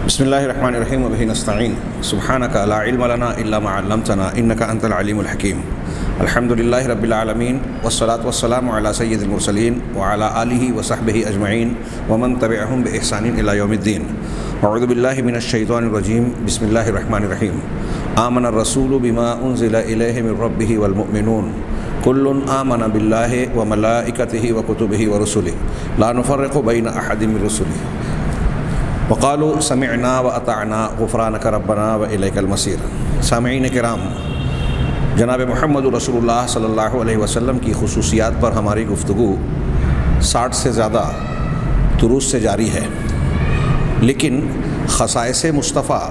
بسم اللہ الرحمن الرحیم وبہ نستعین سبحانک لا علم لنا الا ما علمتنا انک انت العلیم الحکیم الحمد للہ رب العالمین والصلاة والسلام علی سید المرسلین وعلی آلہ وصحبہ اجمعین ومن تبعہم بإحسان الی یوم الدین اعوذ باللہ من الشیطان الرجیم بسم اللہ الرحمن الرحیم آمن الرسول بما انزل الیہ من ربہ والمؤمنون کل آمن باللہ وملائکتہ وکتبہ ورسلہ لا نفرق بین احد من رسلہ وقالوا سمعنا واطعنا غفرانک ربنا والیک المصیر۔ سامعین کرام، جناب محمد رسول اللہ صلی اللہ علیہ وسلم کی خصوصیات پر ہماری گفتگو 60 سے زیادہ دروس سے جاری ہے، لیکن خصائص مصطفیٰ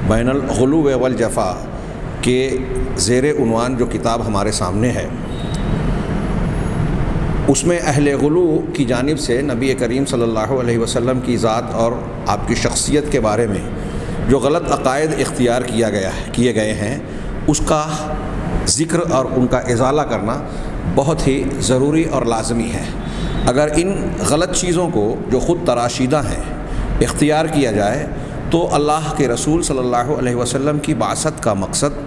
بین الغلو والجفا کے زیر عنوان جو کتاب ہمارے سامنے ہے، اس میں اہل غلو کی جانب سے نبی کریم صلی اللہ علیہ وسلم کی ذات اور آپ کی شخصیت کے بارے میں جو غلط عقائد اختیار کیے گئے ہیں، اس کا ذکر اور ان کا ازالہ کرنا بہت ہی ضروری اور لازمی ہے۔ اگر ان غلط چیزوں کو جو خود تراشیدہ ہیں اختیار کیا جائے تو اللہ کے رسول صلی اللہ علیہ وسلم کی بعثت کا مقصد،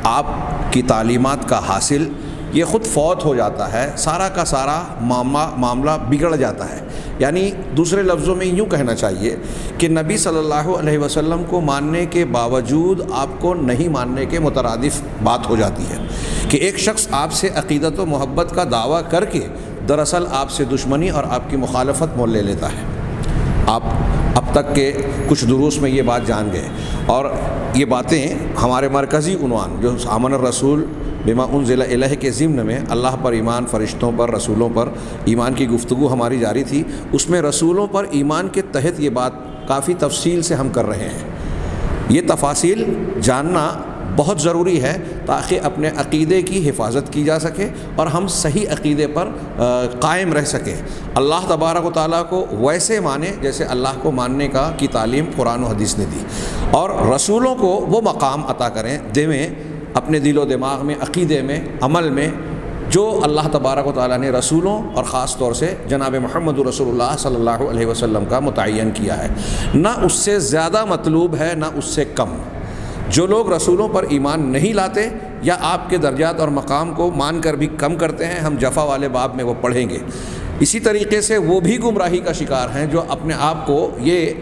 آپ کی تعلیمات کا حاصل، یہ خود فوت ہو جاتا ہے، سارا کا سارا معاملہ بگڑ جاتا ہے۔ یعنی دوسرے لفظوں میں یوں کہنا چاہیے کہ نبی صلی اللہ علیہ وسلم کو ماننے کے باوجود آپ کو نہیں ماننے کے مترادف بات ہو جاتی ہے کہ ایک شخص آپ سے عقیدت و محبت کا دعویٰ کر کے دراصل آپ سے دشمنی اور آپ کی مخالفت مول لے لیتا ہے۔ آپ اب تک کے کچھ دروس میں یہ بات جان گئے، اور یہ باتیں ہمارے مرکزی عنوان جو آمن الرسول بما انزل الیہ کے ضمن میں اللہ پر ایمان، فرشتوں پر، رسولوں پر ایمان کی گفتگو ہماری جاری تھی، اس میں رسولوں پر ایمان کے تحت یہ بات کافی تفصیل سے ہم کر رہے ہیں۔ یہ تفاصیل جاننا بہت ضروری ہے تاکہ اپنے عقیدے کی حفاظت کی جا سکے اور ہم صحیح عقیدے پر قائم رہ سکیں، اللہ تبارک و تعالیٰ کو ویسے مانیں جیسے اللہ کو ماننے کی تعلیم قرآن و حدیث نے دی، اور رسولوں کو وہ مقام عطا دیں اپنے دل و دماغ میں، عقیدے میں، عمل میں، جو اللہ تبارک و تعالیٰ نے رسولوں اور خاص طور سے جناب محمد رسول اللہ صلی اللہ علیہ وسلم کا متعین کیا ہے۔ نہ اس سے زیادہ مطلوب ہے، نہ اس سے کم۔ جو لوگ رسولوں پر ایمان نہیں لاتے یا آپ کے درجات اور مقام کو مان کر بھی کم کرتے ہیں، ہم جفا والے باب میں وہ پڑھیں گے۔ اسی طریقے سے وہ بھی گمراہی کا شکار ہیں جو اپنے آپ کو یہ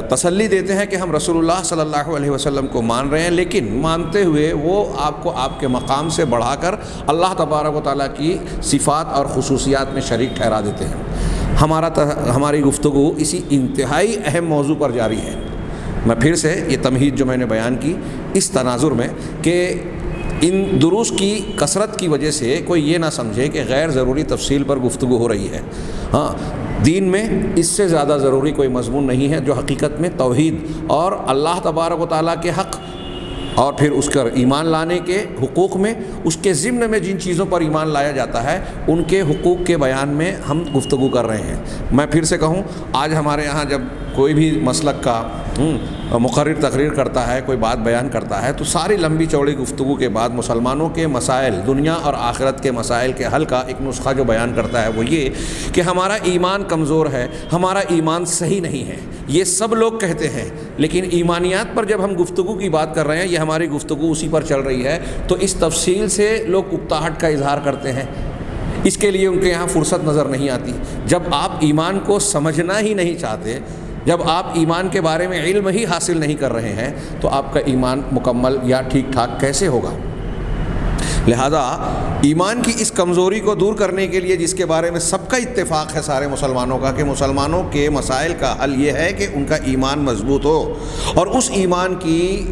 تسلی دیتے ہیں کہ ہم رسول اللہ صلی اللہ علیہ وسلم کو مان رہے ہیں، لیکن مانتے ہوئے وہ آپ کو آپ کے مقام سے بڑھا کر اللہ تبارک و تعالیٰ کی صفات اور خصوصیات میں شریک ٹھہرا دیتے ہیں۔ ہماری گفتگو اسی انتہائی اہم موضوع پر جاری ہے۔ میں پھر سے یہ تمہید جو میں نے بیان کی اس تناظر میں کہ ان دروس کی کثرت کی وجہ سے کوئی یہ نہ سمجھے کہ غیر ضروری تفصیل پر گفتگو ہو رہی ہے۔ ہاں، دین میں اس سے زیادہ ضروری کوئی مضمون نہیں ہے جو حقیقت میں توحید اور اللہ تبارک و تعالیٰ کے حق اور پھر اس کا ایمان لانے کے حقوق میں، اس کے ضمن میں جن چیزوں پر ایمان لایا جاتا ہے ان کے حقوق کے بیان میں ہم گفتگو کر رہے ہیں۔ میں پھر سے کہوں، آج ہمارے یہاں جب کوئی بھی مسلک کا مقرر تقریر کرتا ہے، کوئی بات بیان کرتا ہے، تو ساری لمبی چوڑی گفتگو کے بعد مسلمانوں کے مسائل، دنیا اور آخرت کے مسائل کے حل کا ایک نسخہ جو بیان کرتا ہے وہ یہ کہ ہمارا ایمان کمزور ہے، ہمارا ایمان صحیح نہیں ہے۔ یہ سب لوگ کہتے ہیں، لیکن ایمانیات پر جب ہم گفتگو کی بات کر رہے ہیں، یہ ہماری گفتگو اسی پر چل رہی ہے، تو اس تفصیل سے لوگ اکتاہٹ کا اظہار کرتے ہیں۔ اس کے لیے ان کے یہاں فرصت نظر نہیں آتی۔ جب آپ ایمان کو سمجھنا ہی نہیں چاہتے، جب آپ ایمان کے بارے میں علم ہی حاصل نہیں کر رہے ہیں، تو آپ کا ایمان مکمل یا ٹھیک ٹھاک کیسے ہوگا؟ لہذا ایمان کی اس کمزوری کو دور کرنے کے لیے، جس کے بارے میں سب کا اتفاق ہے سارے مسلمانوں کا کہ مسلمانوں کے مسائل کا حل یہ ہے کہ ان کا ایمان مضبوط ہو، اور اس ایمان کی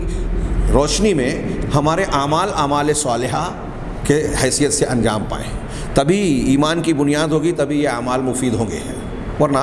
روشنی میں ہمارے اعمال صالحہ کے حیثیت سے انجام پائیں، تبھی ایمان کی بنیاد ہوگی، تبھی یہ اعمال مفید ہوں گے۔ ورنہ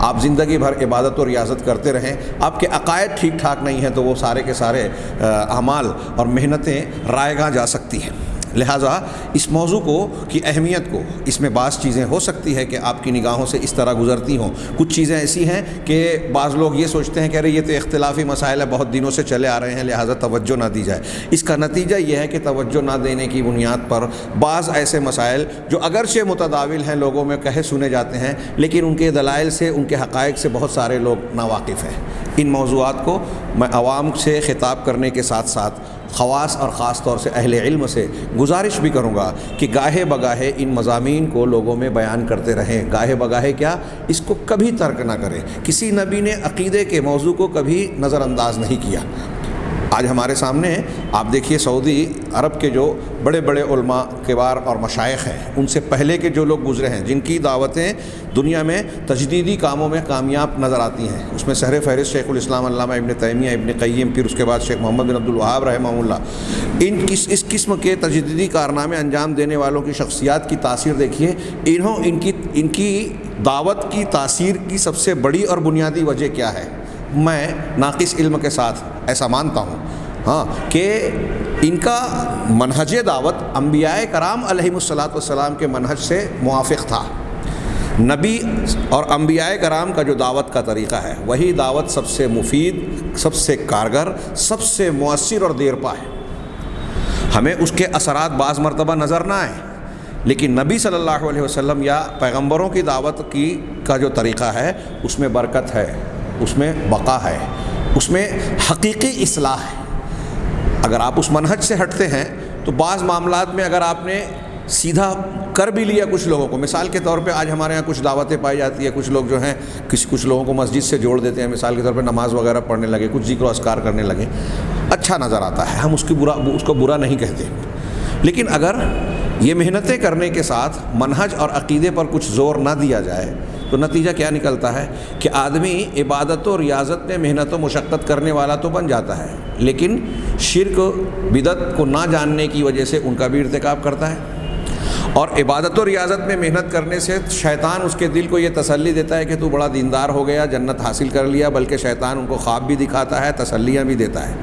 آپ زندگی بھر عبادت و ریاضت کرتے رہیں، آپ کے عقائد ٹھیک ٹھاک نہیں ہیں، تو وہ سارے کے سارے اعمال اور محنتیں رائے گاہ جا سکتی ہیں۔ لہٰذا اس موضوع کو کی اہمیت کو، اس میں بعض چیزیں ہو سکتی ہے کہ آپ کی نگاہوں سے اس طرح گزرتی ہوں، کچھ چیزیں ایسی ہیں کہ بعض لوگ یہ سوچتے ہیں کہ ارے یہ تو اختلافی مسائل ہے، بہت دنوں سے چلے آ رہے ہیں، لہٰذا توجہ نہ دی جائے۔ اس کا نتیجہ یہ ہے کہ توجہ نہ دینے کی بنیاد پر بعض ایسے مسائل جو اگرچہ متداول ہیں، لوگوں میں کہے سنے جاتے ہیں، لیکن ان کے دلائل سے، ان کے حقائق سے بہت سارے لوگ ناواقف ہیں۔ ان موضوعات کو میں عوام سے خطاب کرنے کے ساتھ ساتھ خواص اور خاص طور سے اہل علم سے گزارش بھی کروں گا کہ گاہے بگاہے ان مضامین کو لوگوں میں بیان کرتے رہیں۔ گاہے بگاہے کیا، اس کو کبھی ترک نہ کریں۔ کسی نبی نے عقیدے کے موضوع کو کبھی نظر انداز نہیں کیا۔ آج ہمارے سامنے آپ دیکھیے سعودی عرب کے جو بڑے بڑے علماء کبار اور مشائخ ہیں، ان سے پہلے کے جو لوگ گزرے ہیں، جن کی دعوتیں دنیا میں تجدیدی کاموں میں کامیاب نظر آتی ہیں، اس میں سر فہرست شیخ الاسلام علامہ ابن تیمیہ، ابن قیم، پھر اس کے بعد شیخ محمد بن عبد الوہاب رحمہ اللہ، اس قسم کے تجدیدی کارنامے انجام دینے والوں کی شخصیات کی تاثیر دیکھیے۔ ان کی دعوت کی تاثیر کی سب سے بڑی اور بنیادی وجہ کیا ہے؟ میں ناقص علم کے ساتھ ایسا مانتا ہوں کہ ان کا منہج دعوت انبیاء کرام علیہم الصلاۃ والسلام کے منہج سے موافق تھا۔ نبی اور انبیاء کرام کا جو دعوت کا طریقہ ہے، وہی دعوت سب سے مفید، سب سے کارگر، سب سے مؤثر اور دیرپا ہے۔ ہمیں اس کے اثرات بعض مرتبہ نظر نہ آئیں، لیکن نبی صلی اللہ علیہ وسلم یا پیغمبروں کی دعوت کا جو طریقہ ہے، اس میں برکت ہے، اس میں بقا ہے، اس میں حقیقی اصلاح ہے۔ اگر آپ اس منہج سے ہٹتے ہیں تو بعض معاملات میں اگر آپ نے سیدھا کر بھی لیا کچھ لوگوں کو، مثال کے طور پہ آج ہمارے ہاں کچھ دعوتیں پائی جاتی ہیں، کچھ لوگ جو ہیں کچھ لوگوں کو مسجد سے جوڑ دیتے ہیں، مثال کے طور پہ نماز وغیرہ پڑھنے لگے، کچھ ذکر و اذکار کرنے لگے، اچھا نظر آتا ہے، ہم اس کو برا نہیں کہتے، لیکن اگر یہ محنتیں کرنے کے ساتھ منہج اور عقیدے پر کچھ زور نہ دیا جائے تو نتیجہ کیا نکلتا ہے کہ آدمی عبادت و ریاضت میں محنت و مشقت کرنے والا تو بن جاتا ہے، لیکن شرک بدعت کو نہ جاننے کی وجہ سے ان کا بھی ارتکاب کرتا ہے۔ اور عبادت و ریاضت میں محنت کرنے سے شیطان اس کے دل کو یہ تسلی دیتا ہے کہ تو بڑا دیندار ہو گیا، جنت حاصل کر لیا، بلکہ شیطان ان کو خواب بھی دکھاتا ہے، تسلیاں بھی دیتا ہے،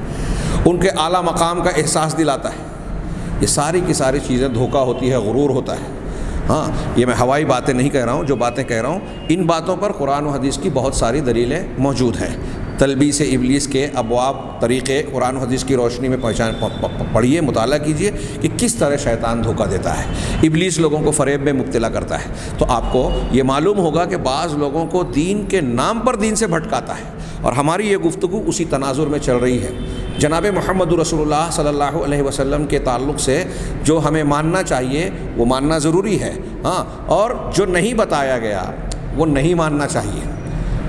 ان کے اعلیٰ مقام کا احساس دلاتا ہے۔ یہ ساری کی ساری چیزیں دھوکہ ہوتی ہے، غرور ہوتا ہے۔ یہ میں ہوائی باتیں نہیں کہہ رہا ہوں، جو باتیں کہہ رہا ہوں ان باتوں پر قرآن و حدیث کی بہت ساری دلیلیں موجود ہیں۔ تلبیس ابلیس کے ابواب، طریقے قرآن و حدیث کی روشنی میں پڑھیے، مطالعہ کیجئے کہ کس طرح شیطان دھوکہ دیتا ہے، ابلیس لوگوں کو فریب میں مبتلا کرتا ہے۔ تو آپ کو یہ معلوم ہوگا کہ بعض لوگوں کو دین کے نام پر دین سے بھٹکاتا ہے، اور ہماری یہ گفتگو اسی تناظر میں چل رہی ہے۔ جناب محمد رسول اللہ صلی اللہ علیہ وسلم کے تعلق سے جو ہمیں ماننا چاہیے وہ ماننا ضروری ہے، اور جو نہیں بتایا گیا وہ نہیں ماننا چاہیے،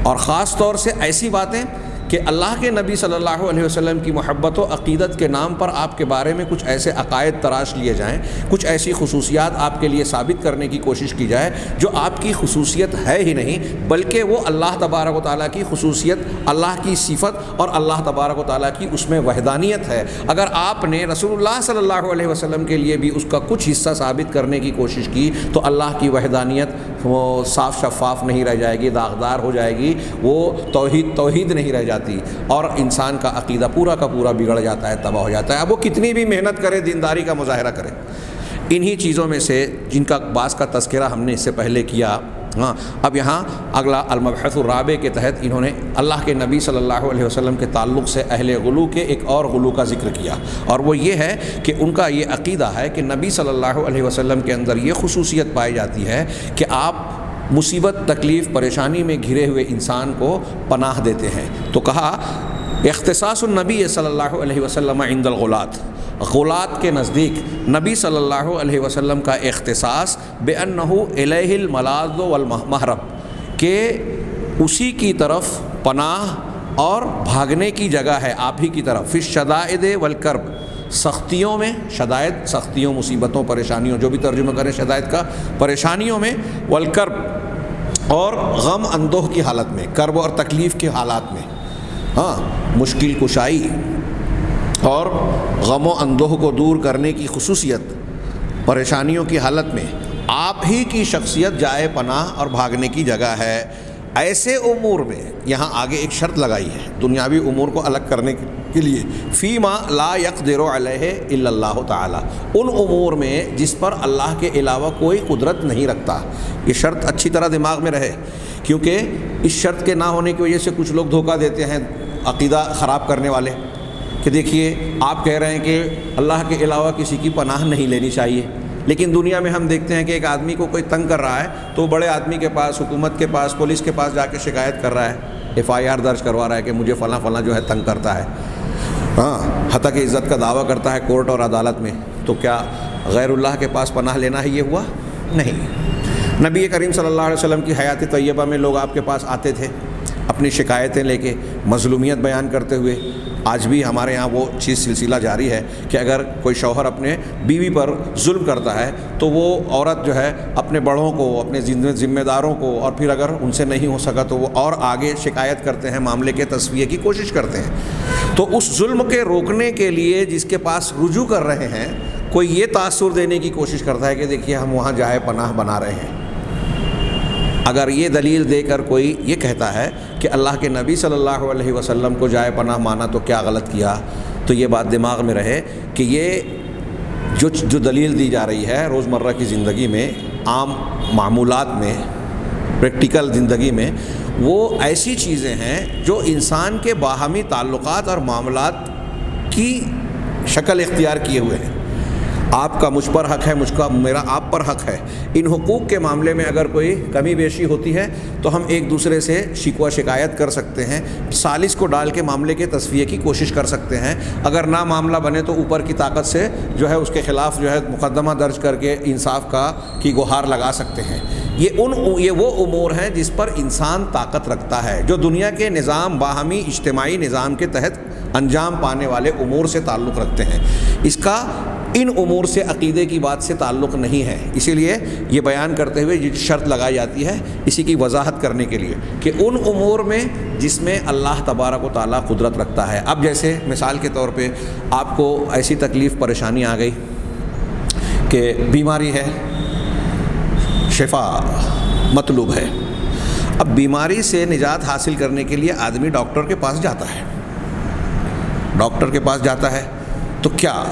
اور خاص طور سے ایسی باتیں کہ اللہ کے نبی صلی اللہ علیہ وسلم کی محبت و عقیدت کے نام پر آپ کے بارے میں کچھ ایسے عقائد تراش لیے جائیں، کچھ ایسی خصوصیات آپ کے لیے ثابت کرنے کی کوشش کی جائے جو آپ کی خصوصیت ہے ہی نہیں، بلکہ وہ اللہ تبارک و تعالیٰ کی خصوصیت، اللہ کی صفت اور اللہ تبارک و تعالیٰ کی اس میں وحدانیت ہے۔ اگر آپ نے رسول اللہ صلی اللہ علیہ وسلم کے لیے بھی اس کا کچھ حصہ ثابت کرنے کی کوشش کی تو اللہ کی وحدانیت وہ صاف شفاف نہیں رہ جائے گی، داغدار ہو جائے گی، وہ توحید نہیں رہ جاتی، اور انسان کا عقیدہ پورا کا پورا بگڑ جاتا ہے، تباہ ہو جاتا ہے۔ اب وہ کتنی بھی محنت کرے، دینداری کا مظاہرہ کرے۔ انہی چیزوں میں سے جن کا بعض کا تذکرہ ہم نے اس سے پہلے کیا، اب یہاں اگلا المبحث الرابع کے تحت انہوں نے اللہ کے نبی صلی اللہ علیہ وسلم کے تعلق سے اہل غلو کے ایک اور غلو کا ذکر کیا، اور وہ یہ ہے کہ ان کا یہ عقیدہ ہے کہ نبی صلی اللہ علیہ وسلم کے اندر یہ خصوصیت پائی جاتی ہے کہ آپ مصیبت، تکلیف، پریشانی میں گھرے ہوئے انسان کو پناہ دیتے ہیں۔ تو کہا اختصاص النبی صلی اللہ علیہ وسلم عند الغلات، غلات کے نزدیک نبی صلی اللہ علیہ وسلم کا اختصاص بأنہ الیہ الملاذ والمہرب، کہ اسی کی طرف پناہ اور بھاگنے کی جگہ ہے، آپ ہی کی طرف، فی الشدائد والکرب، سختیوں میں، شدائد سختیوں، مصیبتوں، پریشانیوں، جو بھی ترجمہ کریں شدائد کا، پریشانیوں میں، والکرب اور غم اندوہ کی حالت میں، کرب اور تکلیف کے حالات میں، مشکل کشائی اور غم و اندوہ کو دور کرنے کی خصوصیت، پریشانیوں کی حالت میں آپ ہی کی شخصیت جائے پناہ اور بھاگنے کی جگہ ہے۔ ایسے امور میں یہاں آگے ایک شرط لگائی ہے دنیاوی امور کو الگ کرنے کے لیے، فیما لا یقدر علیہ الا اللہ تعالی، ان امور میں جس پر اللہ کے علاوہ کوئی قدرت نہیں رکھتا۔ یہ شرط اچھی طرح دماغ میں رہے، کیونکہ اس شرط کے نہ ہونے کی وجہ سے کچھ لوگ دھوکہ دیتے ہیں عقیدہ خراب کرنے والے، کہ دیکھیے آپ کہہ رہے ہیں کہ اللہ کے علاوہ کسی کی پناہ نہیں لینی چاہیے، لیکن دنیا میں ہم دیکھتے ہیں کہ ایک آدمی کو کوئی تنگ کر رہا ہے تو بڑے آدمی کے پاس، حکومت کے پاس، پولیس کے پاس جا کے شکایت کر رہا ہے، FIR درج کروا رہا ہے کہ مجھے فلاں فلاں جو ہے تنگ کرتا ہے، حتیٰ کہ عزت کا دعویٰ کرتا ہے کورٹ اور عدالت میں۔ تو کیا غیر اللہ کے پاس پناہ لینا ہی یہ ہوا؟ نہیں۔ نبی کریم صلی اللہ علیہ وسلم کی حیات طیبہ میں لوگ آپ کے پاس آتے تھے اپنی شکایتیں لے کے، مظلومیت بیان کرتے ہوئے۔ آج بھی ہمارے ہاں وہ چیز سلسلہ جاری ہے کہ اگر کوئی شوہر اپنے بیوی پر ظلم کرتا ہے تو وہ عورت جو ہے اپنے بڑوں کو، اپنے ذمہ داروں کو، اور پھر اگر ان سے نہیں ہو سکا تو وہ اور آگے شکایت کرتے ہیں، معاملے کے تسویے کی کوشش کرتے ہیں۔ تو اس ظلم کے روکنے کے لیے جس کے پاس رجوع کر رہے ہیں، کوئی یہ تاثر دینے کی کوشش کرتا ہے کہ دیکھیے ہم وہاں جائے پناہ بنا رہے ہیں۔ اگر یہ دلیل دے کر کوئی یہ کہتا ہے کہ اللہ کے نبی صلی اللہ علیہ وسلم کو جائے پناہ مانا تو کیا غلط کیا، تو یہ بات دماغ میں رہے کہ یہ جو دلیل دی جا رہی ہے روزمرہ کی زندگی میں، عام معمولات میں، پریکٹیکل زندگی میں، وہ ایسی چیزیں ہیں جو انسان کے باہمی تعلقات اور معاملات کی شکل اختیار کیے ہوئے ہیں۔ آپ کا مجھ پر حق ہے، میرا آپ پر حق ہے۔ ان حقوق کے معاملے میں اگر کوئی کمی بیشی ہوتی ہے تو ہم ایک دوسرے سے شکوہ شکایت کر سکتے ہیں، ثالث کو ڈال کے معاملے کے تصفیے کی کوشش کر سکتے ہیں۔ اگر نہ معاملہ بنے تو اوپر کی طاقت سے جو ہے اس کے خلاف جو ہے مقدمہ درج کر کے انصاف کی گہار لگا سکتے ہیں۔ یہ وہ امور ہیں جس پر انسان طاقت رکھتا ہے، جو دنیا کے نظام، باہمی اجتماعی نظام کے تحت انجام پانے والے امور سے تعلق رکھتے ہیں۔ اس کا ان امور سے، عقیدے کی بات سے تعلق نہیں ہے۔ اسی لیے یہ بیان کرتے ہوئے یہ شرط لگائی جاتی ہے اسی کی وضاحت کرنے کے لیے کہ ان امور میں جس میں اللہ تبارک و تعالیٰ قدرت رکھتا ہے۔ اب جیسے مثال کے طور پہ آپ کو ایسی تکلیف پریشانی آ گئی کہ بیماری ہے، شفا مطلوب ہے۔ اب بیماری سے نجات حاصل کرنے کے لیے آدمی ڈاکٹر کے پاس جاتا ہے، ڈاکٹر کے پاس جاتا ہے تو کیا،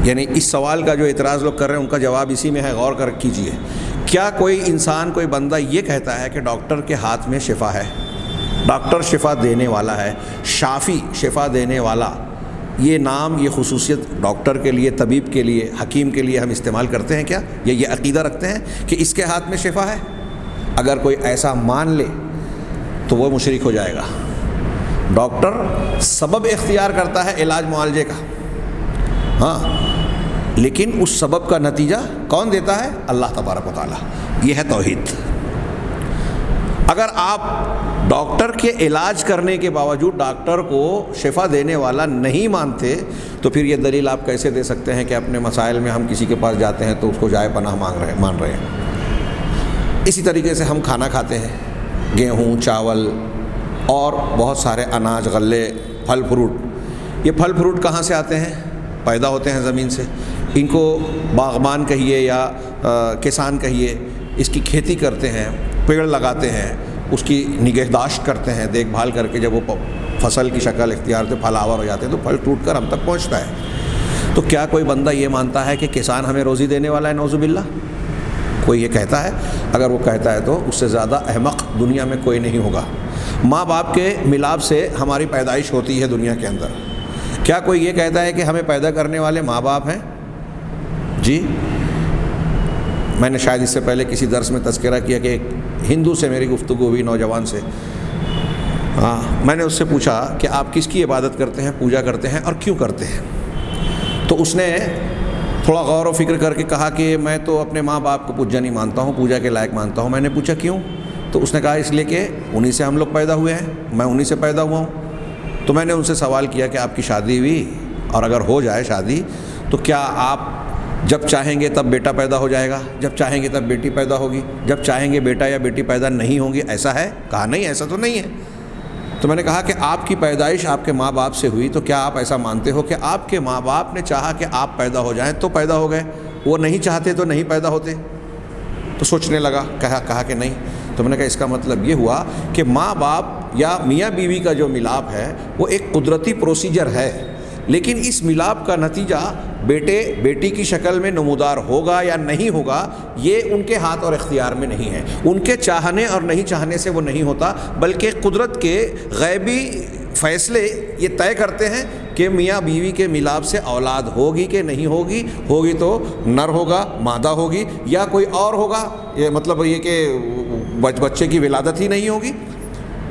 یعنی اس سوال کا جو اعتراض لوگ کر رہے ہیں ان کا جواب اسی میں ہے، غور کر کیجئے۔ کیا کوئی انسان، کوئی بندہ یہ کہتا ہے کہ ڈاکٹر کے ہاتھ میں شفا ہے، ڈاکٹر شفا دینے والا ہے، شافی شفا دینے والا، یہ نام، یہ خصوصیت ڈاکٹر کے لیے، طبیب کے لیے، حکیم کے لیے ہم استعمال کرتے ہیں کیا؟ یہ عقیدہ رکھتے ہیں کہ اس کے ہاتھ میں شفا ہے؟ اگر کوئی ایسا مان لے تو وہ مشرک ہو جائے گا۔ ڈاکٹر سبب اختیار کرتا ہے علاج معالجے کا، لیکن اس سبب کا نتیجہ کون دیتا ہے؟ اللہ تبارک و تعالیٰ۔ یہ ہے توحید۔ اگر آپ ڈاکٹر کے علاج کرنے کے باوجود ڈاکٹر کو شفا دینے والا نہیں مانتے تو پھر یہ دلیل آپ کیسے دے سکتے ہیں کہ اپنے مسائل میں ہم کسی کے پاس جاتے ہیں تو اس کو جائے پناہ مان رہے ہیں؟ اسی طریقے سے ہم کھانا کھاتے ہیں، گیہوں، چاول اور بہت سارے اناج، غلے، پھل فروٹ۔ یہ پھل فروٹ کہاں سے آتے ہیں؟ پیدا ہوتے ہیں زمین سے۔ ان کو باغبان کہیے یا کسان کہیے، اس کی کھیتی کرتے ہیں، پیڑ لگاتے ہیں، اس کی نگہداشت کرتے ہیں، دیکھ بھال کر کے جب وہ فصل کی شکل اختیار سے پھل آور ہو جاتے ہیں تو پھل ٹوٹ کر ہم تک پہنچتا ہے۔ تو کیا کوئی بندہ یہ مانتا ہے کہ کسان ہمیں روزی دینے والا ہے؟ نعوذ باللہ۔ کوئی یہ کہتا ہے؟ اگر وہ کہتا ہے تو اس سے زیادہ احمق دنیا میں کوئی نہیں ہوگا۔ ماں باپ کے ملاپ سے ہماری پیدائش ہوتی ہے دنیا کے اندر۔ کیا کوئی یہ کہتا ہے کہ ہمیں پیدا کرنے والے ماں باپ ہیں؟ جی، میں نے شاید اس سے پہلے کسی درس میں تذکرہ کیا کہ ایک ہندو سے میری گفتگو ہوئی، نوجوان سے۔ میں نے اس سے پوچھا کہ آپ کس کی عبادت کرتے ہیں، پوجا کرتے ہیں اور کیوں کرتے ہیں؟ تو اس نے تھوڑا غور و فکر کر کے کہا کہ میں تو اپنے ماں باپ کو پوجا نہیں مانتا ہوں، پوجا کے لائق مانتا ہوں۔ میں نے پوچھا کیوں؟ تو اس نے کہا اس لیے کہ انہی سے ہم لوگ پیدا ہوئے ہیں، میں انہی سے پیدا ہوا ہوں۔ تو میں نے ان سے سوال کیا کہ آپ کی شادی ہوئی، اور اگر ہو جائے شادی تو کیا آپ جب چاہیں گے تب بیٹا پیدا ہو جائے گا، جب چاہیں گے تب بیٹی پیدا ہوگی، جب چاہیں گے بیٹا یا بیٹی پیدا نہیں ہوں گی، ایسا ہے؟ کہا نہیں، ایسا تو نہیں ہے۔ تو میں نے کہا کہ آپ کی پیدائش آپ کے ماں باپ سے ہوئی، تو کیا آپ ایسا مانتے ہو کہ آپ کے ماں باپ نے چاہا کہ آپ پیدا ہو جائیں تو پیدا ہو گئے، وہ نہیں چاہتے تو نہیں پیدا ہوتے؟ تو سوچنے لگا، کہا کہ نہیں۔ تو تو میں نے کہا اس کا مطلب یہ ہوا کہ ماں باپ یا میاں بیوی کا جو ملاپ ہے وہ ایک قدرتی پروسیجر ہے، لیکن اس ملاپ کا نتیجہ بیٹے بیٹی کی شکل میں نمودار ہوگا یا نہیں ہوگا یہ ان کے ہاتھ اور اختیار میں نہیں ہے، ان کے چاہنے اور نہیں چاہنے سے وہ نہیں ہوتا، بلکہ قدرت کے غیبی فیصلے یہ طے کرتے ہیں کہ میاں بیوی کے ملاپ سے اولاد ہوگی کہ نہیں ہوگی، ہوگی تو نر ہوگا مادہ ہوگی یا کوئی اور ہوگا، یہ مطلب یہ کہ بچے کی ولادت ہی نہیں ہوگی،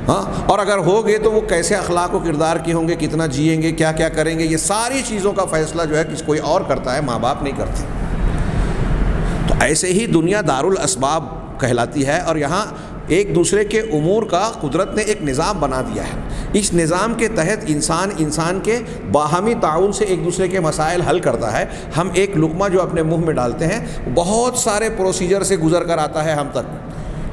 ہاں، اور اگر ہوگے تو وہ کیسے اخلاق و کردار کے ہوں گے، کتنا جئیں گے، کیا کیا کریں گے، یہ ساری چیزوں کا فیصلہ جو ہے کوئی اور کرتا ہے، ماں باپ نہیں کرتے۔ تو ایسے ہی دنیا دارالاسباب کہلاتی ہے، اور یہاں ایک دوسرے کے امور کا قدرت نے ایک نظام بنا دیا ہے، اس نظام کے تحت انسان کے باہمی تعاون سے ایک دوسرے کے مسائل حل کرتا ہے۔ ہم ایک لقمہ جو اپنے منہ میں ڈالتے ہیں بہت سارے پروسیجر سے گزر کر آتا ہے ہم تک۔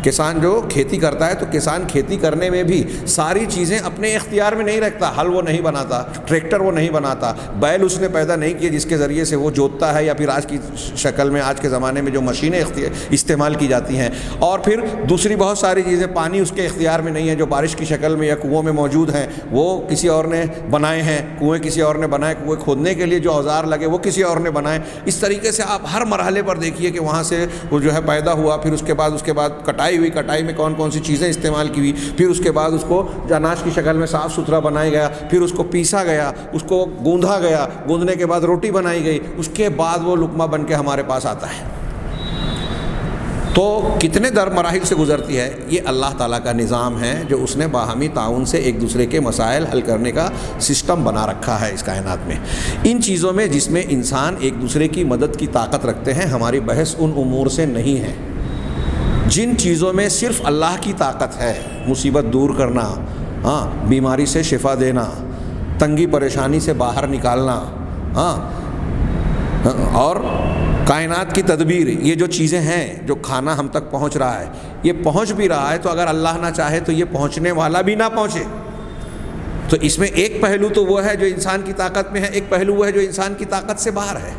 کسان جو کھیتی کرتا ہے تو کسان کھیتی کرنے میں بھی ساری چیزیں اپنے اختیار میں نہیں رکھتا، ہل وہ نہیں بناتا، ٹریکٹر وہ نہیں بناتا، بیل اس نے پیدا نہیں کیے جس کے ذریعے سے وہ جوتتا ہے، یا پھر آج کی شکل میں آج کے زمانے میں جو مشینیں استعمال کی جاتی ہیں، اور پھر دوسری بہت ساری چیزیں پانی اس کے اختیار میں نہیں ہے، جو بارش کی شکل میں یا کنووں میں موجود ہیں وہ کسی اور نے بنائے ہیں، کنویں کسی اور نے بنائے، کنویں کھودنے کے لیے جو اوزار لگے وہ کسی اور نے بنائے۔ اس طریقے سے آپ ہر مرحلے پر دیکھیے کہ وہاں سے وہ جو ہے پیدا ہوا، پھر اس کے بعد کٹائی ہوئی، کٹائی میں کون کون سی چیزیں استعمال کی ہوئی، پھر اس کے بعد اس کو اناج کی شکل میں صاف ستھرا بنایا گیا، پھر اس کو پیسا گیا، اس کو گوندھا گیا، گوندھنے کے بعد روٹی بنائی گئی، اس کے بعد وہ لقمہ بن کے ہمارے پاس آتا ہے۔ تو کتنے در مراحل سے گزرتی ہے، یہ اللہ تعالیٰ کا نظام ہے جو اس نے باہمی تعاون سے ایک دوسرے کے مسائل حل کرنے کا سسٹم بنا رکھا ہے اس کائنات میں۔ ان چیزوں میں جس میں انسان ایک دوسرے کی مدد کی طاقت رکھتے ہیں، ہماری بحث ان امور سے نہیں ہے۔ جن چیزوں میں صرف اللہ کی طاقت ہے، مصیبت دور کرنا، ہاں، بیماری سے شفا دینا، تنگی پریشانی سے باہر نکالنا، ہاں، اور کائنات کی تدبیر، یہ جو چیزیں ہیں، جو کھانا ہم تک پہنچ رہا ہے، یہ پہنچ بھی رہا ہے تو اگر اللہ نہ چاہے تو یہ پہنچنے والا بھی نہ پہنچے۔ تو اس میں ایک پہلو تو وہ ہے جو انسان کی طاقت میں ہے، ایک پہلو وہ ہے جو انسان کی طاقت سے باہر ہے۔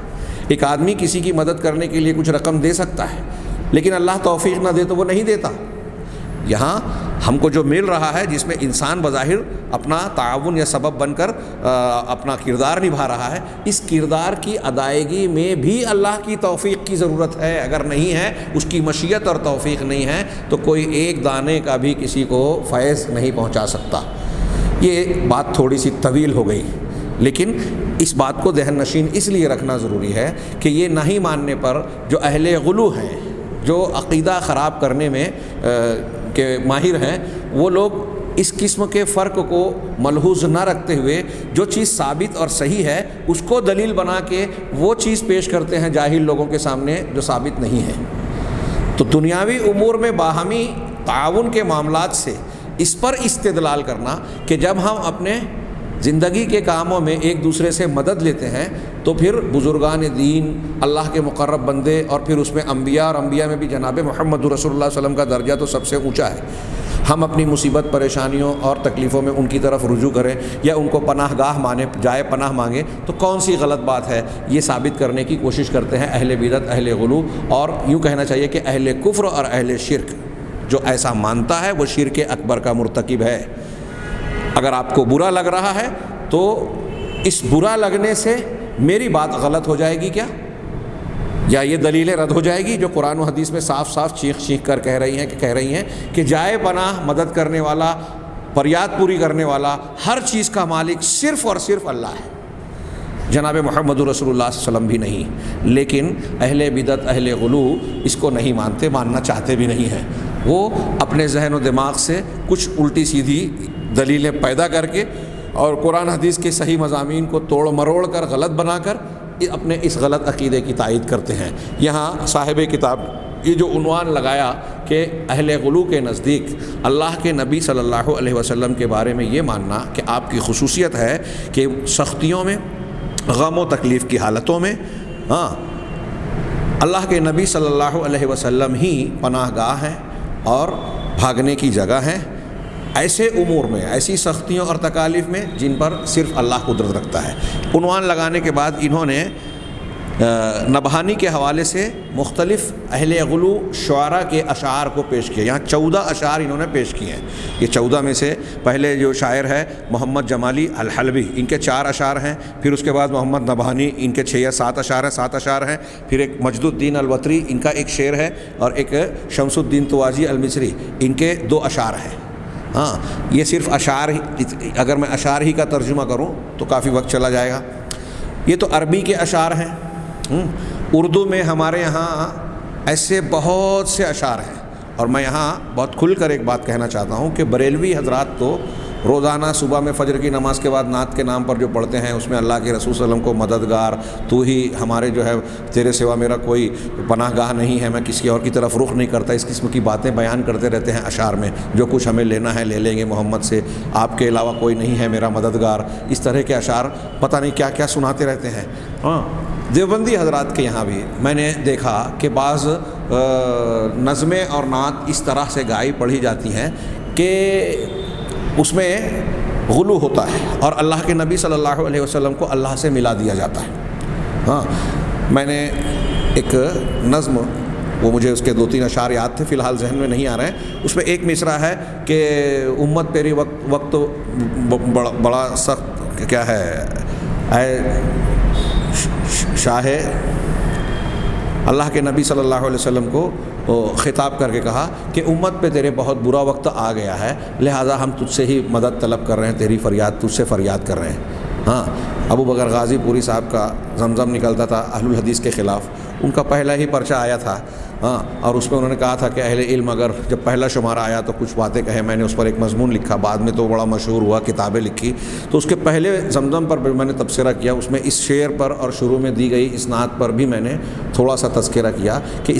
ایک آدمی کسی کی مدد کرنے کے لیے کچھ رقم دے سکتا ہے، لیکن اللہ توفیق نہ دے تو وہ نہیں دیتا۔ یہاں ہم کو جو مل رہا ہے، جس میں انسان بظاہر اپنا تعاون یا سبب بن کر اپنا کردار نبھا رہا ہے، اس کردار کی ادائیگی میں بھی اللہ کی توفیق کی ضرورت ہے۔ اگر نہیں ہے، اس کی مشیت اور توفیق نہیں ہے، تو کوئی ایک دانے کا بھی کسی کو فیض نہیں پہنچا سکتا۔ یہ بات تھوڑی سی طویل ہو گئی، لیکن اس بات کو ذہن نشین اس لیے رکھنا ضروری ہے کہ یہ نہیں ماننے پر جو اہل غلو ہیں، جو عقیدہ خراب کرنے میں کے ماہر ہیں، وہ لوگ اس قسم کے فرق کو ملحوظ نہ رکھتے ہوئے جو چیز ثابت اور صحیح ہے اس کو دلیل بنا کے وہ چیز پیش کرتے ہیں جاہل لوگوں کے سامنے جو ثابت نہیں ہے۔ تو دنیاوی امور میں باہمی تعاون کے معاملات سے اس پر استدلال کرنا کہ جب ہم اپنے زندگی کے کاموں میں ایک دوسرے سے مدد لیتے ہیں تو پھر بزرگان دین، اللہ کے مقرب بندے، اور پھر اس میں انبیاء، اور انبیاء میں بھی جناب محمد رسول اللہ صلی اللہ علیہ وسلم کا درجہ تو سب سے اونچا ہے، ہم اپنی مصیبت پریشانیوں اور تکلیفوں میں ان کی طرف رجوع کریں یا ان کو پناہ گاہ مانے، جائے پناہ مانگیں، تو کون سی غلط بات ہے؟ یہ ثابت کرنے کی کوشش کرتے ہیں اہل بدعت، اہل غلو، اور یوں کہنا چاہیے کہ اہل کفر اور اہل شرک۔ جو ایسا مانتا ہے وہ شرک اکبر کا مرتکب ہے۔ اگر آپ کو برا لگ رہا ہے تو اس برا لگنے سے میری بات غلط ہو جائے گی کیا؟ یا یہ دلیلیں رد ہو جائے گی جو قرآن و حدیث میں صاف صاف چیخ چیخ کر کہہ رہی ہیں کہ جائے پناہ، مدد کرنے والا، فریاد پوری کرنے والا، ہر چیز کا مالک صرف اور صرف اللہ ہے، جناب محمد رسول اللہ صلی اللہ علیہ وسلم بھی نہیں۔ لیکن اہل بدعت، اہل غلو اس کو نہیں مانتے، ماننا چاہتے بھی نہیں ہیں۔ وہ اپنے ذہن و دماغ سے کچھ الٹی سیدھی دلیلیں پیدا کر کے اور قرآن حدیث کے صحیح مضامین کو توڑ مروڑ کر غلط بنا کر اپنے اس غلط عقیدے کی تائید کرتے ہیں۔ یہاں صاحب کتاب یہ جو عنوان لگایا کہ اہل غلو کے نزدیک اللہ کے نبی صلی اللہ علیہ وسلم کے بارے میں یہ ماننا کہ آپ کی خصوصیت ہے کہ سختیوں میں، غم و تکلیف کی حالتوں میں، ہاں، اللہ کے نبی صلی اللہ علیہ وسلم ہی پناہ گاہ ہیں اور بھاگنے کی جگہ ہیں ایسے امور میں، ایسی سختیوں اور تکالیف میں جن پر صرف اللہ قدرت رکھتا ہے۔ عنوان لگانے کے بعد انہوں نے نبہانی کے حوالے سے مختلف اہل غلو شعراء کے اشعار کو پیش کیا. یہاں 14 اشعار انہوں نے پیش کیے ہیں. یہ 14 میں سے پہلے جو شاعر ہے محمد جمالی الحلبی، ان کے 4 اشعار ہیں. پھر اس کے بعد محمد نبہانی، ان کے 6 یا 7 اشعار ہیں. 7 اشعار ہیں. پھر ایک مجد الدین الوتری، ان کا ایک شعر ہے، اور ایک شمس الدین تواجی المصری، ان کے 2 اشعار ہیں. ہاں، یہ صرف اشعار ہی، اگر میں اشعار ہی کا ترجمہ کروں تو کافی وقت چلا جائے گا. یہ تو عربی کے اشعار ہیں. اردو میں ہمارے یہاں ایسے بہت سے اشعار ہیں، اور میں یہاں بہت کھل کر ایک بات کہنا چاہتا ہوں کہ بریلوی حضرات تو روزانہ صبح میں فجر کی نماز کے بعد نعت کے نام پر جو پڑھتے ہیں، اس میں اللہ کے رسول صلی اللہ علیہ وسلم کو مددگار، تو ہی ہمارے جو ہے تیرے سوا میرا کوئی پناہ گاہ نہیں ہے، میں کسی اور کی طرف رخ نہیں کرتا، اس قسم کی باتیں بیان کرتے رہتے ہیں اشعار میں. جو کچھ ہمیں لینا ہے لے لیں گے محمد سے، آپ کے علاوہ کوئی نہیں ہے میرا مددگار، اس طرح کے اشعار پتہ نہیں کیا کیا سناتے رہتے ہیں. ہاں، دیوبندی حضرات کے یہاں بھی میں نے دیکھا کہ بعض نظمیں اور نعت اس طرح سے گائی پڑھی جاتی ہیں کہ اس میں غلو ہوتا ہے، اور اللہ کے نبی صلی اللہ علیہ وسلم کو اللہ سے ملا دیا جاتا ہے. ہاں، میں نے ایک نظم، وہ مجھے اس کے 2-3 اشعار یاد تھے، فی الحال ذہن میں نہیں آ رہے ہیں. اس میں ایک مصرع ہے کہ امت تیری وقت بڑا سخت کیا ہے، اے شاہ، اللہ کے نبی صلی اللہ علیہ وسلم کو خطاب کر کے کہا کہ امت پہ تیرے بہت برا وقت آ گیا ہے، لہٰذا ہم تجھ سے ہی مدد طلب کر رہے ہیں، تیری فریاد تجھ سے فریاد کر رہے ہیں. ہاں، ابو بکر غازی پوری صاحب کا زمزم نکلتا تھا اہل الحدیث کے خلاف، ان کا پہلا ہی پرچہ آیا تھا. ہاں، اور اس میں انہوں نے کہا تھا کہ اہل علم اگر جب پہلا شمارہ آیا تو کچھ باتیں کہیں. میں نے اس پر ایک مضمون لکھا، بعد میں تو بڑا مشہور ہوا، کتابیں لکھی. تو اس کے پہلے زمزم پر میں نے تبصرہ کیا، اس میں اس شعر پر اور شروع میں دی گئی اسناد پر بھی میں نے تھوڑا سا تذکرہ کیا کہ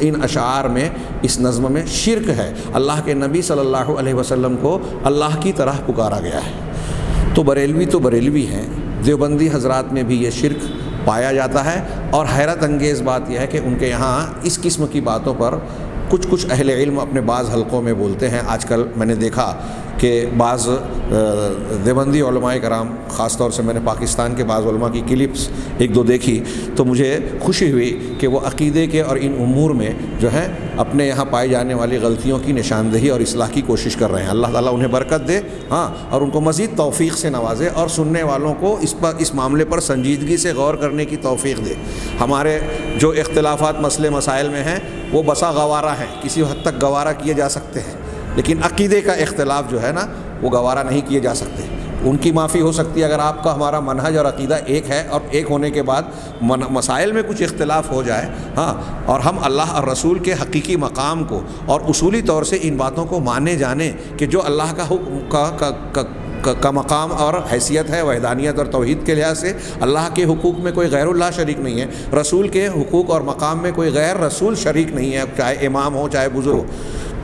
ان اشعار میں، اس نظم میں شرک ہے. اللہ کے نبی صلی اللہ علیہ وسلم کو اللہ کی طرح پکارا گیا ہے. تو بریلوی ہیں، دیوبندی حضرات میں بھی یہ شرک پایا جاتا ہے. اور حیرت انگیز بات یہ ہے کہ ان کے یہاں اس قسم کی باتوں پر کچھ اہل علم اپنے بعض حلقوں میں بولتے ہیں. آج کل میں نے دیکھا کہ بعض دیوبندی علماء کرام، خاص طور سے میں نے پاکستان کے بعض علماء کی کلپس 1-2 دیکھی تو مجھے خوشی ہوئی کہ وہ عقیدے کے اور ان امور میں جو ہے اپنے یہاں پائی جانے والی غلطیوں کی نشاندہی اور اصلاح کی کوشش کر رہے ہیں. اللہ تعالیٰ انہیں برکت دے، ہاں، اور ان کو مزید توفیق سے نوازے، اور سننے والوں کو اس معاملے پر سنجیدگی سے غور کرنے کی توفیق دے. ہمارے جو اختلافات مسئلے مسائل میں ہیں وہ بسا گوارا ہیں، کسی حد تک گوارا کیے جا سکتے ہیں، لیکن عقیدے کا اختلاف جو ہے نا وہ گوارا نہیں کیے جا سکتے. ان کی معافی ہو سکتی ہے اگر آپ کا ہمارا منہج اور عقیدہ ایک ہے، اور ایک ہونے کے بعد مسائل میں کچھ اختلاف ہو جائے، ہاں، اور ہم اللہ اور رسول کے حقیقی مقام کو اور اصولی طور سے ان باتوں کو مانے جانے کہ جو اللہ کا مقام اور حیثیت ہے وحدانیت اور توحید کے لحاظ سے، اللہ کے حقوق میں کوئی غیر اللہ شریک نہیں ہے، رسول کے حقوق اور مقام میں کوئی غیر رسول شریک نہیں ہے، چاہے امام ہو چاہے بزرگ ہو.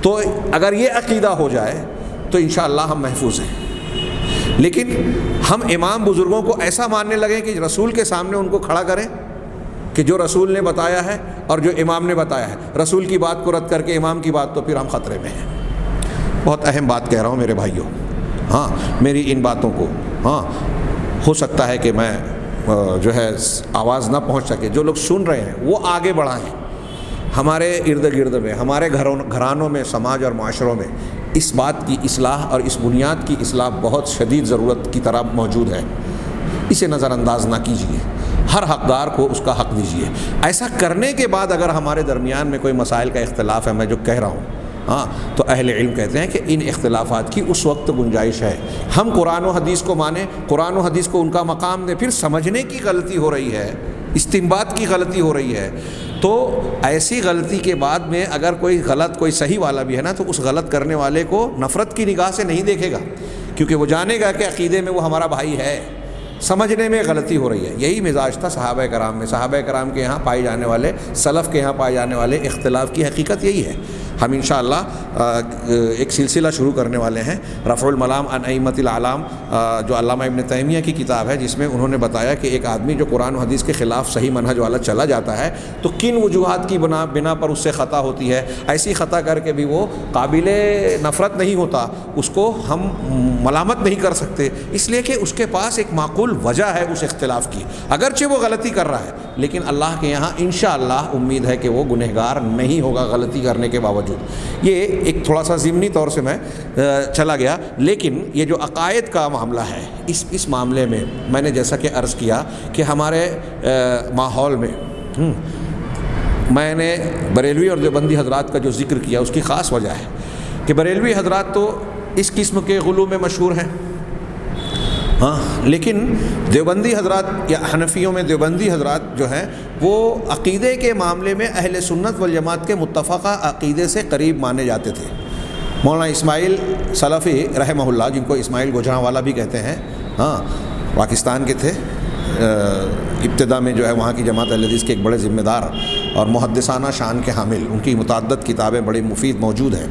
تو اگر یہ عقیدہ ہو جائے تو انشاءاللہ ہم محفوظ ہیں. لیکن ہم امام بزرگوں کو ایسا ماننے لگیں کہ رسول کے سامنے ان کو کھڑا کریں کہ جو رسول نے بتایا ہے اور جو امام نے بتایا ہے، رسول کی بات کو رد کر کے امام کی بات، تو پھر ہم خطرے میں ہیں. بہت اہم بات کہہ رہا ہوں میرے بھائیوں. ہاں، میری ان باتوں کو، ہاں، ہو سکتا ہے کہ میں جو ہے آواز نہ پہنچ سکے، جو لوگ سن رہے ہیں وہ آگے بڑھائیں. ہمارے ارد گرد میں، ہمارے گھرانوں میں، سماج اور معاشروں میں اس بات کی اصلاح اور اس بنیاد کی اصلاح بہت شدید ضرورت کی طرح موجود ہے. اسے نظر انداز نہ کیجیے، ہر حقدار کو اس کا حق دیجیے. ایسا کرنے کے بعد اگر ہمارے درمیان میں کوئی مسائل کا اختلاف ہے، میں جو کہہ رہا ہوں، ہاں، تو اہل علم کہتے ہیں کہ ان اختلافات کی اس وقت گنجائش ہے. ہم قرآن و حدیث کو مانیں، قرآن و حدیث کو ان کا مقام دیں. پھر سمجھنے کی غلطی ہو رہی ہے، استنباط کی غلطی ہو رہی ہے، تو ایسی غلطی کے بعد میں اگر کوئی غلط، کوئی صحیح والا بھی ہے نا، تو اس غلط کرنے والے کو نفرت کی نگاہ سے نہیں دیکھے گا، کیونکہ وہ جانے گا کہ عقیدے میں وہ ہمارا بھائی ہے. سمجھنے میں غلطی ہو رہی ہے. یہی مزاج تھا صحابہ کرام میں. صحابہ کرام کے یہاں پائے جانے والے، سلف کے یہاں پائے جانے والے اختلاف کی حقیقت یہی ہے. ہم انشاءاللہ ایک سلسلہ شروع کرنے والے ہیں، رفع الملام عن ائمۃ الاعلام، جو علامہ ابن تیمیہ کی کتاب ہے، جس میں انہوں نے بتایا کہ ایک آدمی جو قرآن و حدیث کے خلاف صحیح منہج والا چلا جاتا ہے تو کن وجوہات کی بنا پر اس سے خطا ہوتی ہے. ایسی خطا کر کے بھی وہ قابل نفرت نہیں ہوتا، اس کو ہم ملامت نہیں کر سکتے، اس لیے کہ اس کے پاس ایک معقول اصول وجہ ہے اس اختلاف کی، اگرچہ وہ غلطی کر رہا ہے لیکن اللہ کے یہاں انشاءاللہ امید ہے کہ وہ گنہگار نہیں ہوگا غلطی کرنے کے باوجود۔ یہ ایک تھوڑا سا ضمنی طور سے میں چلا گیا، لیکن یہ جو عقائد کا معاملہ ہے اس معاملے میں نے جیسا کہ عرض کیا کہ ہمارے ماحول میں میں نے بریلوی اور دیوبندی حضرات کا جو ذکر کیا اس کی خاص وجہ ہے کہ بریلوی حضرات تو اس قسم کے غلو میں مشہور ہیں، لیکن دیوبندی حضرات یا حنفیوں میں دیوبندی حضرات جو ہیں وہ عقیدے کے معاملے میں اہل سنت والجماعت کے متفقہ عقیدے سے قریب مانے جاتے تھے۔ مولانا اسماعیل سلفی رحمہ اللہ، جن کو اسماعیل گوجرانوالا بھی کہتے ہیں، پاکستان کے تھے، ابتدا میں جو ہے وہاں کی جماعت اہل حدیث کے ایک بڑے ذمہ دار اور محدثانہ شان کے حامل، ان کی متعدد کتابیں بڑی مفید موجود ہیں،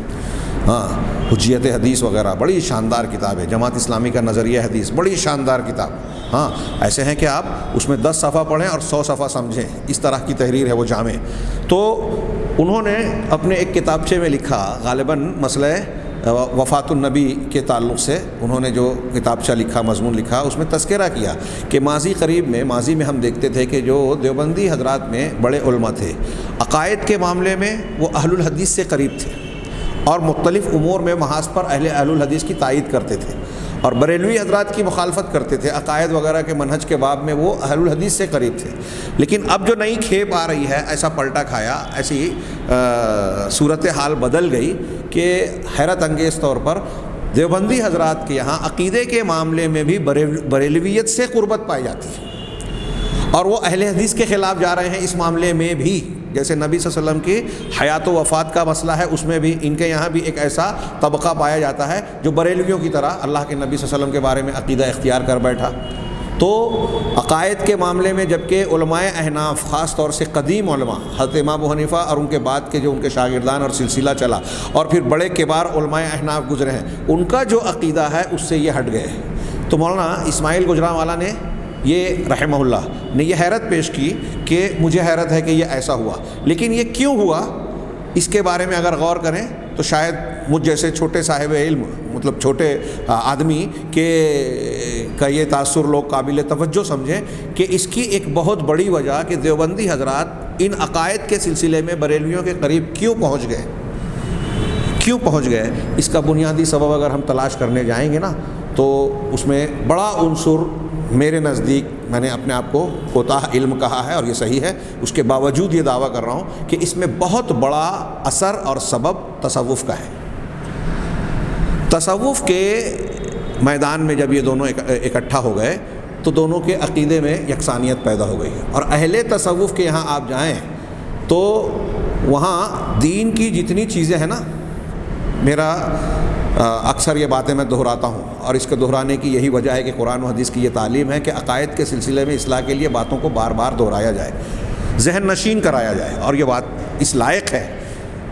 حجیت حدیث وغیرہ بڑی شاندار کتاب ہے، جماعت اسلامی کا نظریہ حدیث بڑی شاندار کتاب، ایسے ہیں کہ آپ اس میں 10 صفحہ پڑھیں اور 100 صفحہ سمجھیں، اس طرح کی تحریر ہے وہ جامع۔ تو انہوں نے اپنے ایک کتابچے میں لکھا، غالباً مسئلہ وفات النبی کے تعلق سے انہوں نے جو کتابچہ لکھا، مضمون لکھا، اس میں تذکرہ کیا کہ ماضی میں ہم دیکھتے تھے کہ جو دیوبندی حضرات میں بڑے علماء تھے، عقائد کے معاملے میں وہ اہل الحدیث سے قریب تھے اور مختلف امور میں محاذ پر اہل الحدیث کی تائید کرتے تھے، اور بریلوی حضرات کی مخالفت کرتے تھے، عقائد وغیرہ کے منہج کے باب میں وہ اہل الحدیث سے قریب تھے۔ لیکن اب جو نئی کھیپ آ رہی ہے، ایسا پلٹا کھایا، ایسی صورتحال بدل گئی کہ حیرت انگیز طور پر دیوبندی حضرات کے یہاں عقیدے کے معاملے میں بھی بریلویت سے قربت پائی جاتی ہے، اور وہ اہل حدیث کے خلاف جا رہے ہیں اس معاملے میں بھی، جیسے نبی صلی اللہ علیہ وسلم کی حیات و وفات کا مسئلہ ہے، اس میں بھی ان کے یہاں بھی ایک ایسا طبقہ پایا جاتا ہے جو بریلویوں کی طرح اللہ کے نبی صلی اللہ علیہ وسلم کے بارے میں عقیدہ اختیار کر بیٹھا۔ تو عقائد کے معاملے میں جبکہ علماء احناف، خاص طور سے قدیم علماء حضرت امام ابو حنیفہ اور ان کے بعد کے جو ان کے شاگردان اور سلسلہ چلا، اور پھر بڑے کبار علماء احناف گزرے ہیں، ان کا جو عقیدہ ہے اس سے یہ ہٹ گئے۔ تو مولانا اسماعیل گوجرانوالا نے یہ رحمہ اللہ نے یہ حیرت پیش کی کہ مجھے حیرت ہے کہ یہ ایسا ہوا، لیکن یہ کیوں ہوا اس کے بارے میں اگر غور کریں تو شاید مجھ جیسے چھوٹے صاحب علم، مطلب چھوٹے آدمی کا یہ تاثر لوگ قابل توجہ سمجھیں کہ اس کی ایک بہت بڑی وجہ کہ دیوبندی حضرات ان عقائد کے سلسلے میں بریلویوں کے قریب کیوں پہنچ گئے، اس کا بنیادی سبب اگر ہم تلاش کرنے جائیں گے نا تو اس میں بڑا عنصر میرے نزدیک، میں نے اپنے آپ کو کوتاہ علم کہا ہے اور یہ صحیح ہے، اس کے باوجود یہ دعویٰ کر رہا ہوں کہ اس میں بہت بڑا اثر اور سبب تصوف کا ہے۔ تصوف کے میدان میں جب یہ دونوں اکٹھا ہو گئے تو دونوں کے عقیدے میں یکسانیت پیدا ہو گئی، اور اہل تصوف کے یہاں آپ جائیں تو وہاں دین کی جتنی چیزیں ہیں نا، میرا اکثر یہ باتیں میں دہراتا ہوں اور اس کے دہرانے کی یہی وجہ ہے کہ قرآن و حدیث کی یہ تعلیم ہے کہ عقائد کے سلسلے میں اصلاح کے لیے باتوں کو بار بار دہرایا جائے، ذہن نشین کرایا جائے، اور یہ بات اس لائق ہے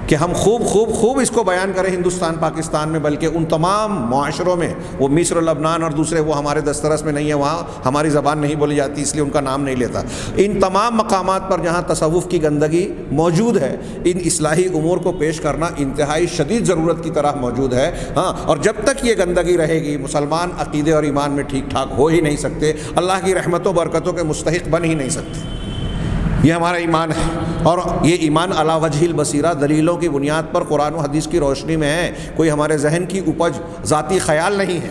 کہ ہم خوب اس کو بیان کریں ہندوستان پاکستان میں، بلکہ ان تمام معاشروں میں، وہ مصر، لبنان اور دوسرے وہ ہمارے دسترس میں نہیں ہے، وہاں ہماری زبان نہیں بولی جاتی اس لیے ان کا نام نہیں لیتا، ان تمام مقامات پر جہاں تصوف کی گندگی موجود ہے، ان اصلاحی امور کو پیش کرنا انتہائی شدید ضرورت کی طرح موجود ہے۔ اور جب تک یہ گندگی رہے گی مسلمان عقیدے اور ایمان میں ٹھیک ٹھاک ہو ہی نہیں سکتے، اللہ کی رحمتوں برکتوں کے مستحق بن ہی نہیں سکتے۔ یہ ہمارا ایمان ہے، اور یہ ایمان علی وجہ البصیرہ دلیلوں کی بنیاد پر قرآن و حدیث کی روشنی میں ہے، کوئی ہمارے ذہن کی اپج ذاتی خیال نہیں ہے،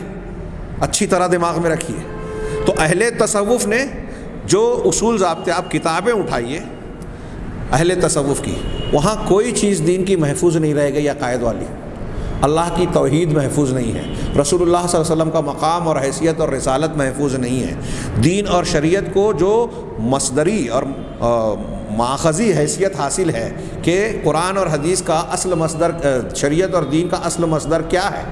اچھی طرح دماغ میں رکھیے۔ تو اہل تصوف نے جو اصول ضابطے، آپ کتابیں اٹھائیے اہل تصوف کی، وہاں کوئی چیز دین کی محفوظ نہیں رہ گئی عقائد والی، اللہ کی توحید محفوظ نہیں ہے، رسول اللہ صلی اللہ علیہ وسلم کا مقام اور حیثیت اور رسالت محفوظ نہیں ہے، دین اور شریعت کو جو مصدری اور ماخذی حیثیت حاصل ہے کہ قرآن اور حدیث کا اصل مصدر، شریعت اور دین کا اصل مصدر کیا ہے،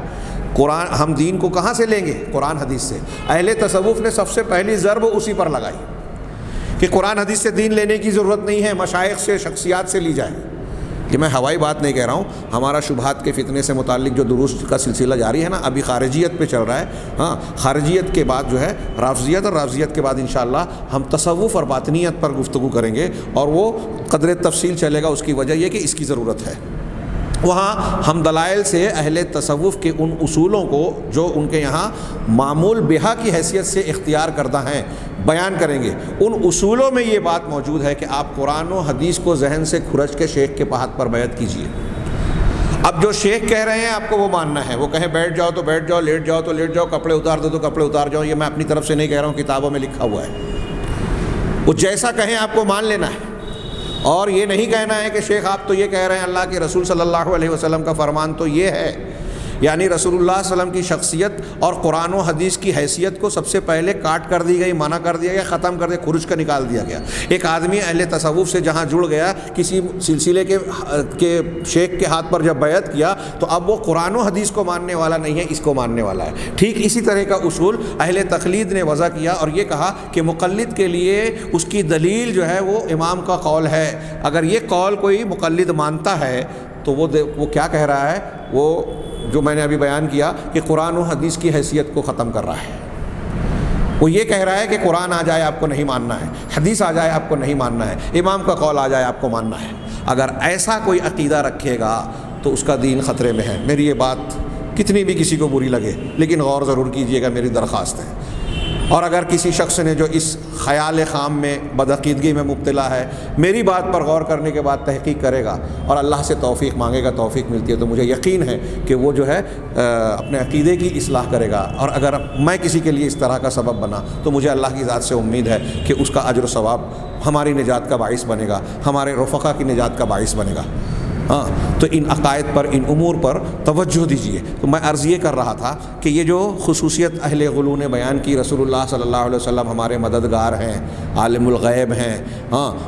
قرآن، ہم دین کو کہاں سے لیں گے؟ قرآن حدیث سے۔ اہل تصوف نے سب سے پہلی ضرب اسی پر لگائی کہ قرآن حدیث سے دین لینے کی ضرورت نہیں ہے، مشائخ سے، شخصیات سے لی جائے۔ کہ میں ہوائی بات نہیں کہہ رہا ہوں، ہمارا شبہات کے فتنے سے متعلق جو دروس کا سلسلہ جاری ہے نا، ابھی خارجیت پہ چل رہا ہے، خارجیت کے بعد جو ہے رافضیت، اور رافضیت کے بعد انشاءاللہ ہم تصوف اور باطنیت پر گفتگو کریں گے، اور وہ قدر تفصیل چلے گا۔ اس کی وجہ یہ کہ اس کی ضرورت ہے، وہاں ہم دلائل سے اہل تصوف کے ان اصولوں کو جو ان کے یہاں معمول بہا کی حیثیت سے اختیار کردہ ہیں بیان کریں گے۔ ان اصولوں میں یہ بات موجود ہے کہ آپ قرآن و حدیث کو ذہن سے کھرچ کے شیخ کے ہاتھ پر بیعت کیجیے۔ اب جو شیخ کہہ رہے ہیں آپ کو وہ ماننا ہے، وہ کہیں بیٹھ جاؤ تو بیٹھ جاؤ، لیٹ جاؤ تو لیٹ جاؤ، کپڑے اتار دو تو کپڑے اتار جاؤ، یہ میں اپنی طرف سے نہیں کہہ رہا ہوں، کتابوں میں لکھا ہوا ہے۔ وہ جیسا کہیں آپ کو مان لینا ہے، اور یہ نہیں کہنا ہے کہ شیخ آپ تو یہ کہہ رہے ہیں اللہ کے رسول صلی اللہ علیہ وسلم کا فرمان تو یہ ہے، یعنی رسول اللہ صلی اللہ علیہ وسلم کی شخصیت اور قرآن و حدیث کی حیثیت کو سب سے پہلے کاٹ کر دی گئی، منع کر دیا گیا، ختم کر دیا، کھرچ کر نکال دیا گیا۔ ایک آدمی اہل تصوف سے جہاں جڑ گیا، کسی سلسلے کے شیخ کے ہاتھ پر جب بیعت کیا تو اب وہ قرآن و حدیث کو ماننے والا نہیں ہے، اس کو ماننے والا ہے۔ ٹھیک اسی طرح کا اصول اہل تقلید نے وضع کیا اور یہ کہا کہ مقلد کے لیے اس کی دلیل جو ہے وہ امام کا قول ہے۔ اگر یہ قول کوئی مقلد مانتا ہے تو وہ کیا کہہ رہا ہے؟ وہ جو میں نے ابھی بیان کیا کہ قرآن و حدیث کی حیثیت کو ختم کر رہا ہے۔ وہ یہ کہہ رہا ہے کہ قرآن آ جائے آپ کو نہیں ماننا ہے، حدیث آ جائے آپ کو نہیں ماننا ہے، امام کا قول آ جائے آپ کو ماننا ہے۔ اگر ایسا کوئی عقیدہ رکھے گا تو اس کا دین خطرے میں ہے۔ میری یہ بات کتنی بھی کسی کو بری لگے لیکن غور ضرور کیجیے گا، میری درخواست ہے۔ اور اگر کسی شخص نے جو اس خیال خام میں بدعقیدگی میں مبتلا ہے، میری بات پر غور کرنے کے بعد تحقیق کرے گا اور اللہ سے توفیق مانگے گا، توفیق ملتی ہے تو مجھے یقین ہے کہ وہ جو ہے اپنے عقیدے کی اصلاح کرے گا۔ اور اگر میں کسی کے لیے اس طرح کا سبب بنا تو مجھے اللہ کی ذات سے امید ہے کہ اس کا اجر و ثواب ہماری نجات کا باعث بنے گا، ہمارے رفقا کی نجات کا باعث بنے گا۔ تو ان عقائد پر، ان امور پر توجہ دیجیے۔ تو میں عرض یہ کر رہا تھا کہ یہ جو خصوصیت اہل غلو نے بیان کی، رسول اللہ صلی اللہ علیہ وسلم ہمارے مددگار ہیں، عالم الغیب ہیں،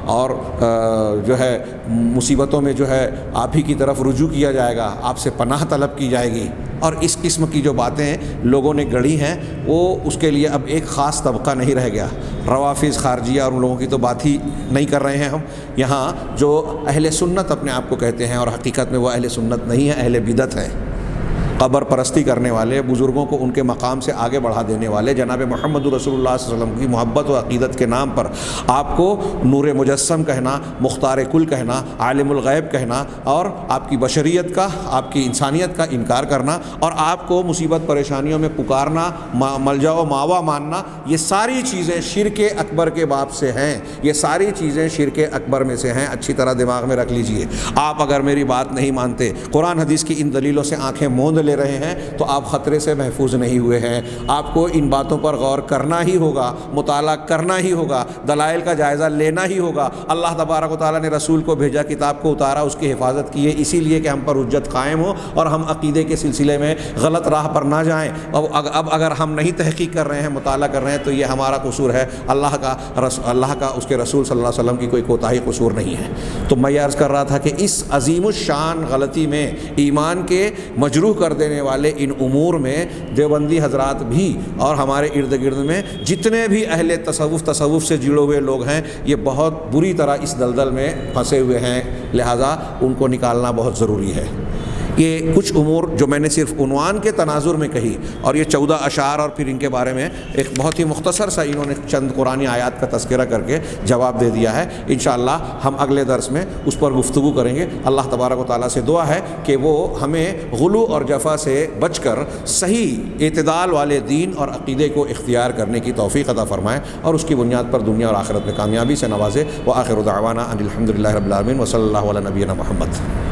اور جو ہے مصیبتوں میں جو ہے آپ ہی کی طرف رجوع کیا جائے گا، آپ سے پناہ طلب کی جائے گی، اور اس قسم کی جو باتیں لوگوں نے گڑھی ہیں وہ اس کے لیے اب ایک خاص طبقہ نہیں رہ گیا۔ روافظ، خارجیہ اور ان لوگوں کی تو بات ہی نہیں کر رہے ہیں ہم یہاں۔ جو اہل سنت اپنے آپ کو کہتے ہیں اور حقیقت میں وہ اہل سنت نہیں ہیں، اہل بدعت ہیں، قبر پرستی کرنے والے، بزرگوں کو ان کے مقام سے آگے بڑھا دینے والے، جناب محمد رسول اللہ صلی اللہ علیہ وسلم کی محبت و عقیدت کے نام پر آپ کو نور مجسم کہنا، مختار کل کہنا، عالم الغیب کہنا، اور آپ کی بشریت کا، آپ کی انسانیت کا انکار کرنا، اور آپ کو مصیبت پریشانیوں میں پکارنا، ملجا و ماوا ماننا، یہ ساری چیزیں شرک اکبر کے باب سے ہیں، یہ ساری چیزیں شرک اکبر میں سے ہیں۔ اچھی طرح دماغ میں رکھ لیجئے۔ آپ اگر میری بات نہیں مانتے، قرآن حدیث کی ان دلیلوں سے آنکھیں موند لے رہے ہیں تو آپ خطرے سے محفوظ نہیں ہوئے ہیں۔ آپ کو ان باتوں پر غور کرنا ہی ہوگا، مطالعہ کرنا ہی ہوگا، دلائل کا جائزہ لینا ہی ہوگا۔ اللہ تبارک و تعالیٰ نے رسول کو بھیجا، کتاب کو اتارا، اس کی حفاظت کی ہے اسی لیے کہ ہم پر حجت قائم ہو اور ہم عقیدے کے سلسلے میں غلط راہ پر نہ جائیں۔ اب اگر ہم نہیں تحقیق کر رہے ہیں، مطالعہ کر رہے ہیں تو یہ ہمارا قصور ہے، اللہ کا اس کے رسول صلی اللہ علیہ وسلم کی کوئی کوتاہی قصور نہیں ہے۔ تو میں یہ عرض کر رہا تھا کہ اس عظیم الشان غلطی میں، ایمان کے مجروح کر دینے والے ان امور میں دیوبندی حضرات بھی اور ہمارے ارد گرد میں جتنے بھی اہل تصوف سے جڑے ہوئے لوگ ہیں، یہ بہت بری طرح اس دلدل میں پھنسے ہوئے ہیں، لہٰذا ان کو نکالنا بہت ضروری ہے۔ یہ کچھ امور جو میں نے صرف عنوان کے تناظر میں کہی، اور یہ 14 اشعار اور پھر ان کے بارے میں ایک بہت ہی مختصر سا انہوں نے چند قرآنی آیات کا تذکرہ کر کے جواب دے دیا ہے۔ انشاءاللہ ہم اگلے درس میں اس پر گفتگو کریں گے۔ اللہ تبارک و تعالیٰ سے دعا ہے کہ وہ ہمیں غلو اور جفا سے بچ کر صحیح اعتدال والے دین اور عقیدے کو اختیار کرنے کی توفیق عطا فرمائے اور اس کی بنیاد پر دنیا اور آخرت میں کامیابی سے نوازے۔ وآخر دعوانا ان الحمد للہ رب العالمین وصلی اللہ علی نبینا محمد۔